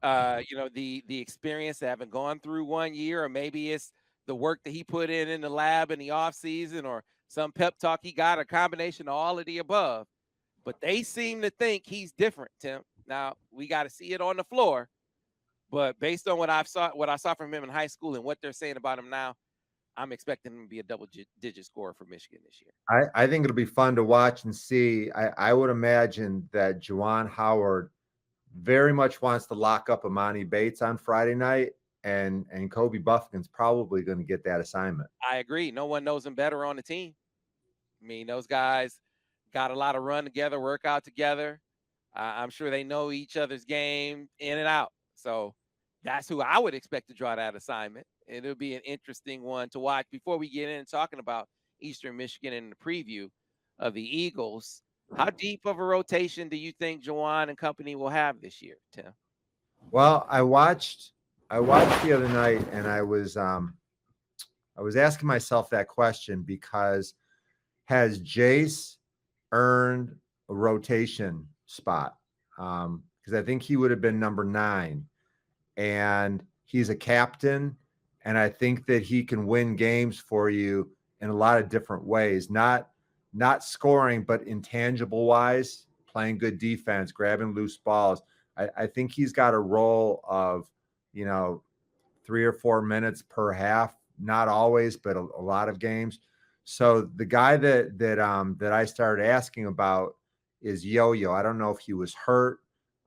the experience that haven't gone through 1 year, or maybe it's the work that he put in the lab in the off season, or some pep talk he got, a combination of all of the above. But they seem to think he's different, Tim. Now we got to see it on the floor, but based on what I saw from him in high school and what they're saying about him now, I'm expecting him to be a double-digit scorer for Michigan this year. I think it'll be fun to watch and see. I would imagine that Jett Howard very much wants to lock up Emoni Bates on Friday night, and Kobe Bufkin's probably going to get that assignment. I agree. No one knows him better on the team. I mean, those guys got a lot of run together, work out together. I'm sure they know each other's game in and out. So that's who I would expect to draw that assignment. And it'll be an interesting one to watch. Before we get in talking about Eastern Michigan and the preview of the Eagles, how deep of a rotation do you think Juwan and company will have this year, Tim? Well, I watched the other night, and I was asking myself that question because has Jace earned a rotation spot? Because I think he would have been number 9, and he's a captain, and I think that he can win games for you in a lot of different ways, not scoring, but intangible wise, playing good defense, grabbing loose balls. I think he's got a role of, 3 or 4 minutes per half, not always, but a lot of games. So the guy that I started asking about is Yo-Yo. I don't know if he was hurt.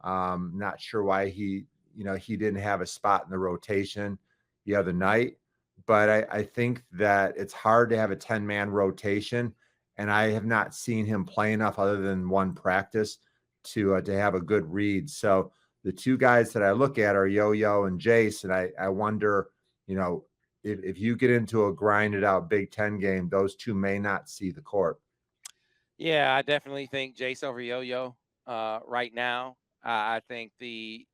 Not sure why he didn't have a spot in the rotation the other night. But I think that it's hard to have a 10-man rotation, and I have not seen him play enough other than one practice to have a good read. So the two guys that I look at are Yo-Yo and Jace, and I wonder, if you get into a grinded out Big Ten game, those two may not see the court. Yeah, I definitely think Jace over Yo-Yo right now. I think the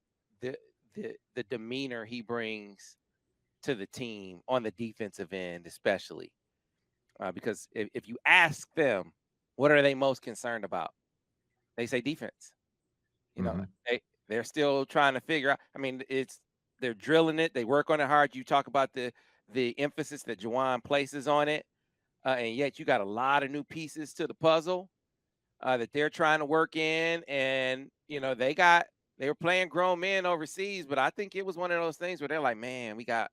demeanor he brings to the team on the defensive end, especially, because if you ask them, what are they most concerned about? They say defense. They're still trying to figure out. I mean, they're drilling it. They work on it hard. You talk about the emphasis that Juwan places on it, and yet you got a lot of new pieces to the puzzle that they're trying to work in. And they were playing grown men overseas, but I think it was one of those things where they're like, man, we got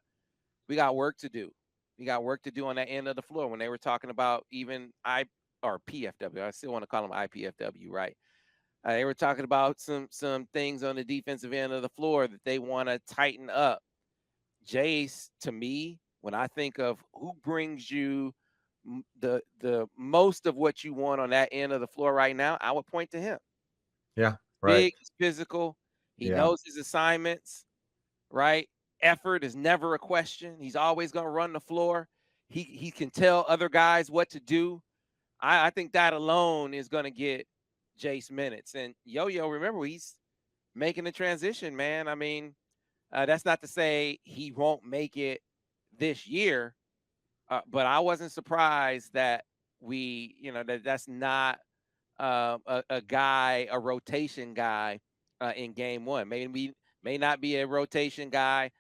work to do. We got work to do on that end of the floor. When they were talking about even PFW, I still want to call them IPFW, right? They were talking about some things on the defensive end of the floor that they want to tighten up. Jace, to me, when I think of who brings you the most of what you want on that end of the floor right now, I would point to him. Yeah, right. Big, physical. He knows his assignments, right? Effort is never a question. He's always going to run the floor. He can tell other guys what to do. I think that alone is going to get Jace minutes. And Yo-Yo, remember, he's making the transition, man. I mean, that's not to say he won't make it this year, but I wasn't surprised that that's not a guy, a rotation guy in game one. May not be a rotation guy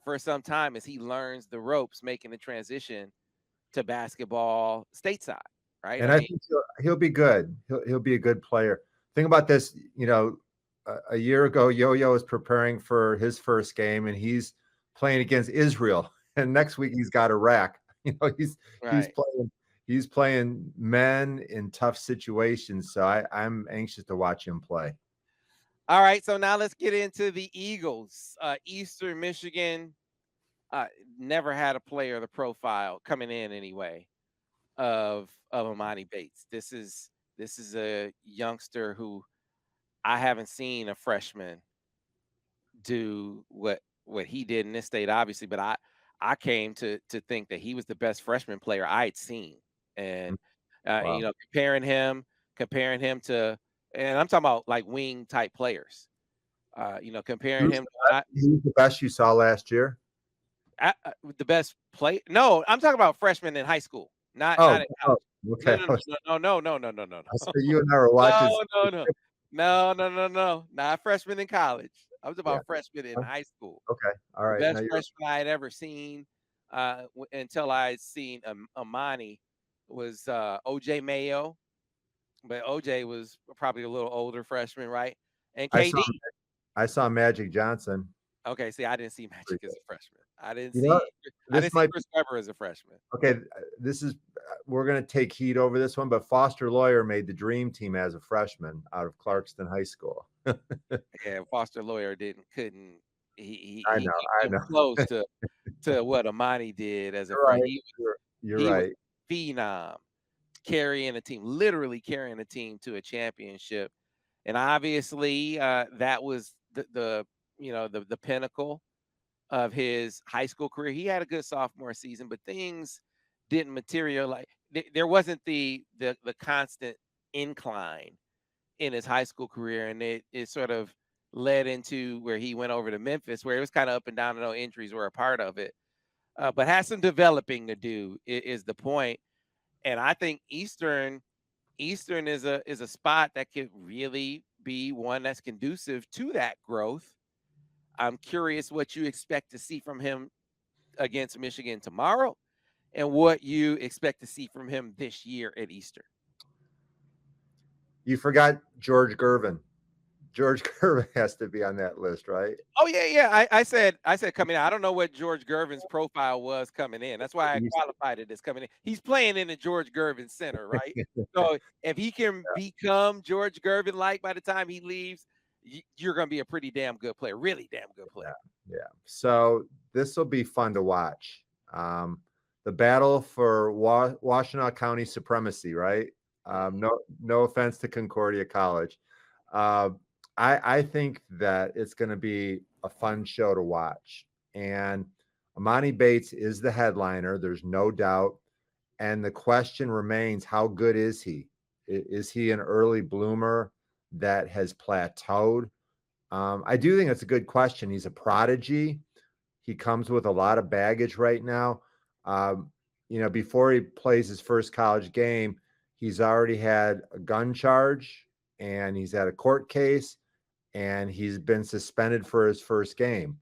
for some time as he learns the ropes, making the transition to basketball stateside. Right. And I think he'll be good. He'll be a good player. Think about this, a year ago, Yo-Yo was preparing for his first game, and he's playing against Israel. And next week he's got Iraq. He's playing men in tough situations. So I'm anxious to watch him play. All right. So now let's get into the Eagles. Eastern Michigan never had a player of the profile coming in anyway of Emoni Bates. This is a youngster who I haven't seen a freshman do what he did in this state, obviously, but I came to think that he was the best freshman player I'd seen, Mm, and wow. comparing him to, and I'm talking about like wing type players. Comparing him to He was the best you saw last year? the best play. No, I'm talking about freshmen in high school, not Oh, in oh, college. okay. No, no, no, no, no, no, no, no, no, So no. you and I were watching No, no, no. No, no, no, no. Not freshman in college. I was yeah. about freshman in high school. Okay. All The right. Now best you're freshman I had ever seen, until I had seen Emoni, was OJ Mayo, but OJ was probably a little older freshman, right? And I saw KD. I saw Magic Johnson. Okay, see, I didn't see Pretty Magic as good. a freshman. I didn't You know what? see I This didn't see might be Chris Webber as a freshman. okay. This is we're gonna take heat over this one, but Foster Lawyer made the dream team as a freshman out of Clarkston High School. Yeah, Foster Lawyer couldn't I he know, couldn't I come know. close to what Amani did as a You're friend. right. You're He was right. phenom, carrying a team, literally carrying a team to a championship. And obviously, that was the pinnacle of his high school career. He had a good sophomore season, but things didn't materialize. There wasn't the constant incline in his high school career, and it sort of led into where he went over to Memphis, where it was kind of up and down. And no injuries were a part of it, but has some developing to do. Is the point. And I think Eastern is a spot that could really be one that's conducive to that growth. I'm curious what you expect to see from him against Michigan tomorrow, and what you expect to see from him this year at Eastern. You forgot George Gervin. George Gervin has to be on that list, right? Oh yeah, yeah. I said coming in. I don't know what George Gervin's profile was coming in. That's why I He's- qualified it as coming in. He's playing in the George Gervin Center, right? So if he can become George Gervin like by the time he leaves, you're going to be a pretty damn good player, really damn good player. Yeah. So this will be fun to watch. The battle for Washtenaw County supremacy, right? No offense to Concordia College. Uh, I think that it's going to be a fun show to watch. And Emoni Bates is the headliner. There's no doubt. And the question remains, how good is he? Is he an early bloomer that has plateaued? I do think it's a good question. He's a prodigy. He comes with a lot of baggage right now. Before he plays his first college game, he's already had a gun charge and he's had a court case and he's been suspended for his first game.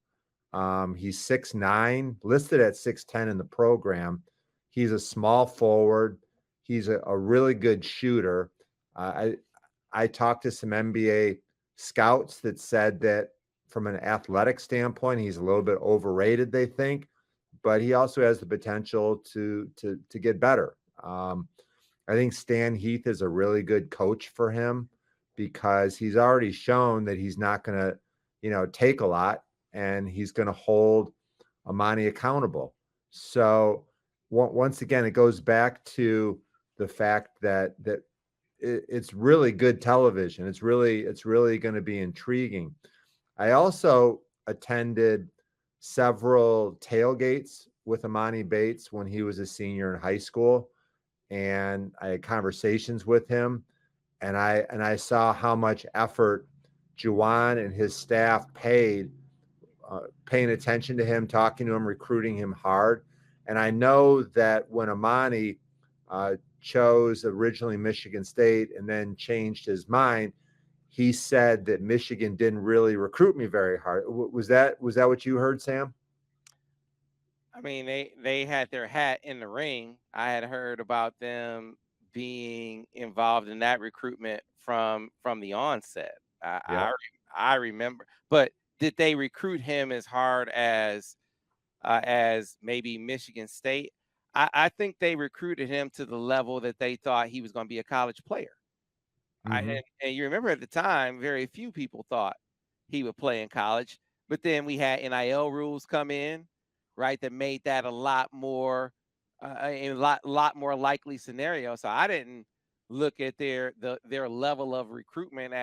He's 6'9", listed at 6'10" in the program. He's a small forward. He's a really good shooter. I talked to some NBA scouts that said that from an athletic standpoint, he's a little bit overrated, they think, but he also has the potential to get better. I think Stan Heath is a really good coach for him because he's already shown that he's not going to, take a lot and he's going to hold Emoni accountable. So once again, it goes back to the fact that it's really good television. It's really going to be intriguing. I also attended several tailgates with Emoni Bates when he was a senior in high school, and I had conversations with him, and I saw how much effort Juwan and his staff paying attention to him, talking to him, recruiting him hard. And I know that when Emoni chose originally Michigan State and then changed his mind, he said that Michigan didn't really recruit me very hard. Was that what you heard, Sam? I mean, they had their hat in the ring. I had heard about them being involved in that recruitment from the onset. I Yeah. I, I remember, but did they recruit him as hard as maybe Michigan State? I think they recruited him to the level that they thought he was going to be a college player. Mm-hmm. And you remember at the time, very few people thought he would play in college. But then we had NIL rules come in, right? That made that a lot more, a lot more likely scenario. So I didn't look at their level of recruitment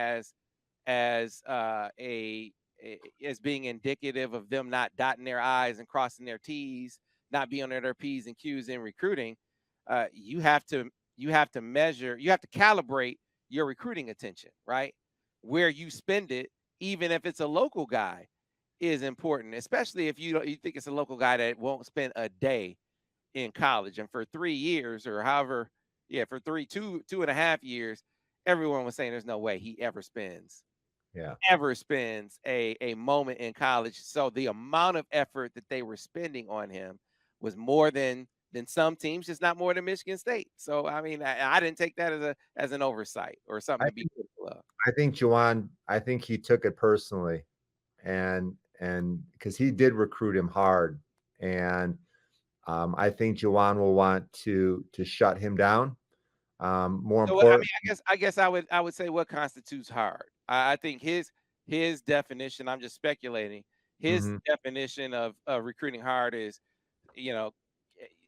as as being indicative of them not dotting their I's and crossing their T's, not being on their P's and Q's in recruiting. You have to measure, you have to calibrate your recruiting attention, right? Where you spend it, even if it's a local guy, is important, especially if you think it's a local guy that won't spend a day in college. And for 3 years or however, yeah, for 2.5 years, everyone was saying there's no way he Yeah. ever spends a moment in college. So the amount of effort that they were spending on him was more than some teams, just not more than Michigan State. So I mean, I didn't take that as an oversight or something I to be think critical of. I think Juwan, I think he took it personally, and because he did recruit him hard, and I think Juwan will want to shut him down. More So I important. mean, I guess I would say what constitutes hard. I think his definition. I'm just speculating. His Hmm. definition of recruiting hard is, you know,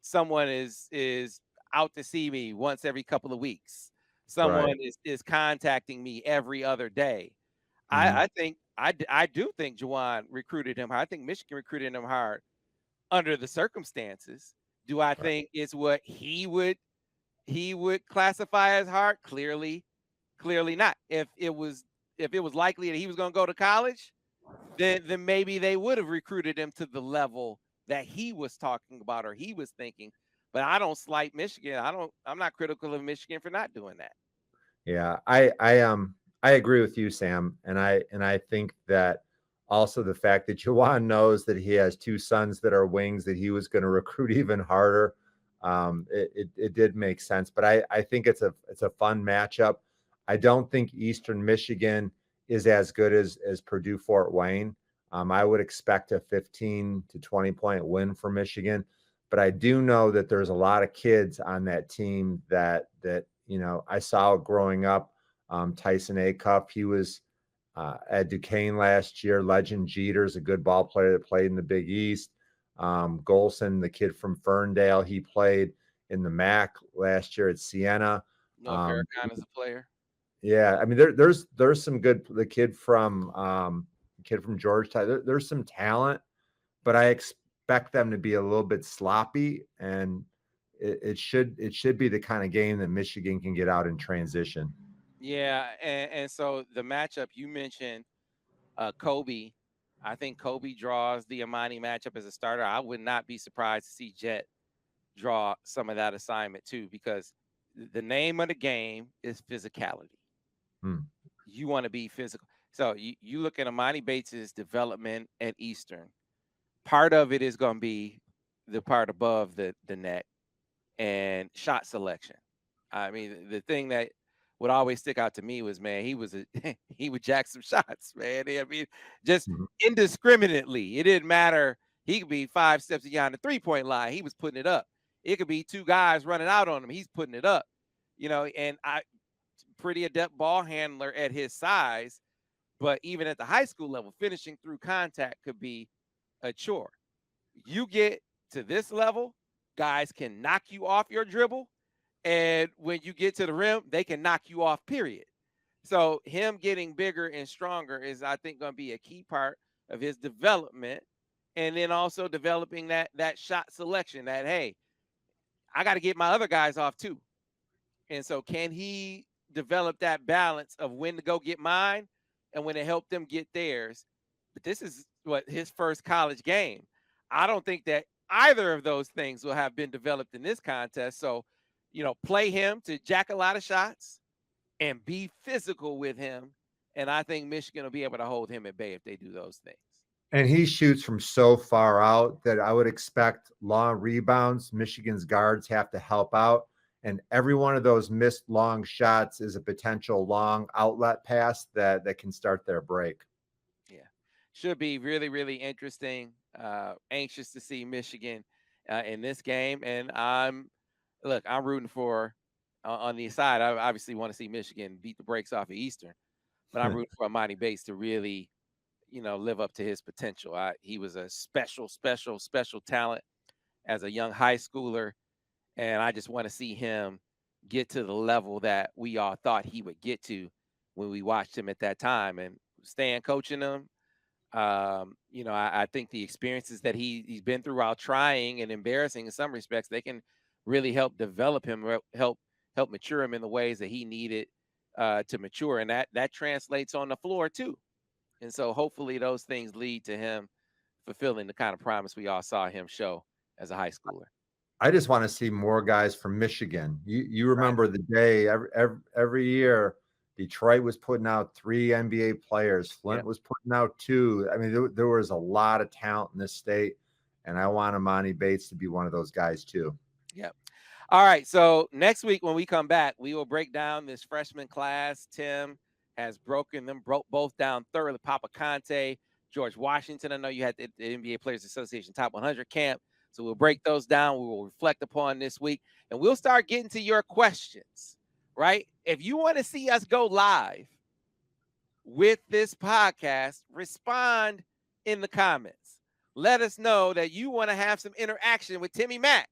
someone is out to see me once every couple of weeks. Right. Someone is contacting me every other day. Hmm. I do think Juwan recruited him hard. I think Michigan recruited him hard under the circumstances. Do I Right. think it's what he would classify as hard? Clearly not. If it was likely that he was going to go to college, then maybe they would have recruited him to the level that he was talking about or he was thinking. But I don't slight Michigan. I'm not critical of Michigan for not doing that. Yeah, I agree with you, Sam, and I think that also the fact that Jawan knows that he has two sons that are wings that he was going to recruit even harder. It did make sense, but I think it's a fun matchup. I don't think Eastern Michigan is as good as Purdue Fort Wayne. I would expect a 15 to 20 point win for Michigan, but I do know that there's a lot of kids on that team that I saw growing up. Tyson Acuff, he was at Duquesne last year. Legend Jeter's a good ball player that played in the Big East. Golson, the kid from Ferndale, he played in the MAC last year at Siena. North Um, Carolina's a player. yeah, I mean there's some good. The kid from Georgetown. There's some talent, but I expect them to be a little bit sloppy, and it should be the kind of game that Michigan can get out in transition. Yeah, and so the matchup you mentioned, Kobe. I think Kobe draws the Emoni matchup as a starter. I would not be surprised to see Jett draw some of that assignment too, because the name of the game is physicality. Hmm. You want to be physical. So you look at Emoni Bates's development at Eastern. Part of it is going to be the part above the net and shot selection. I mean, the thing that would always stick out to me was, man, he would jack some shots, man. I mean, just Mhm. indiscriminately. It didn't matter. He could be 5 steps beyond the 3-point line. He was putting it up. It could be two guys running out on him. He's putting it up. And I pretty adept ball handler at his size, but even at the high school level, finishing through contact could be a chore. You get to this level, guys can knock you off your dribble. And when you get to the rim, they can knock you off, period. So him getting bigger and stronger is, I think, going to be a key part of his development. And then also developing that shot selection that, hey, I got to get my other guys off too. And so can he develop that balance of when to go get mine and when to help them get theirs? But this is what his first college game. I don't think that either of those things will have been developed in this contest. So, play him to jack a lot of shots and be physical with him. And I think Michigan will be able to hold him at bay if they do those things. And he shoots from so far out that I would expect long rebounds. Michigan's guards have to help out. And every one of those missed long shots is a potential long outlet pass that can start their break. Yeah. Should be really, really interesting. Anxious to see Michigan in this game. And I'm rooting for, on the side, I obviously want to see Michigan beat the brakes off of Eastern, but I'm rooting for Emoni Bates to really, live up to his potential. He was a special, special, special talent as a young high schooler. And I just want to see him get to the level that we all thought he would get to when we watched him at that time. And Stan coaching him, I think the experiences that he's been through while trying and embarrassing in some respects, they can really help develop him, help mature him in the ways that he needed to mature, and that translates on the floor too. And so hopefully those things lead to him fulfilling the kind of promise we all saw him show as a high schooler. I just want to see more guys from Michigan. You remember the day every year Detroit was putting out 3 NBA players. Flint was putting out 2. I mean, there was a lot of talent in this state, and I want Emoni Bates to be one of those guys too. Yep. All right. So next week when we come back, we will break down this freshman class. Tim has broke both down thoroughly. Papa Conte, George Washington. I know you had the NBA Players Association Top 100 camp. So we'll break those down. We will reflect upon this week, and we'll start getting to your questions, right? If you want to see us go live with this podcast, respond in the comments. Let us know that you want to have some interaction with Timmy Mack.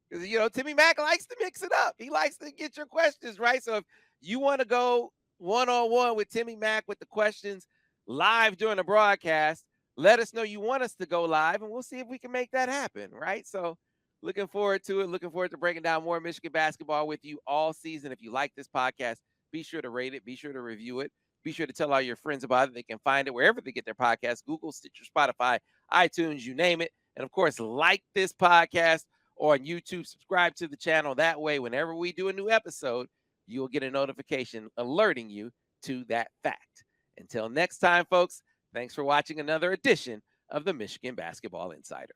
Because, Timmy Mack likes to mix it up. He likes to get your questions, right? So if you want to go one-on-one with Timmy Mack with the questions live during the broadcast, let us know you want us to go live, and we'll see if we can make that happen, right? So looking forward to it. Looking forward to breaking down more Michigan basketball with you all season. If you like this podcast, be sure to rate it. Be sure to review it. Be sure to tell all your friends about it. They can find it wherever they get their podcasts, Google, Stitcher, Spotify, iTunes, you name it. And, of course, like this podcast on YouTube. Subscribe to the channel. That way, whenever we do a new episode, you'll get a notification alerting you to that fact. Until next time, folks, thanks for watching another edition of the Michigan Basketball Insider.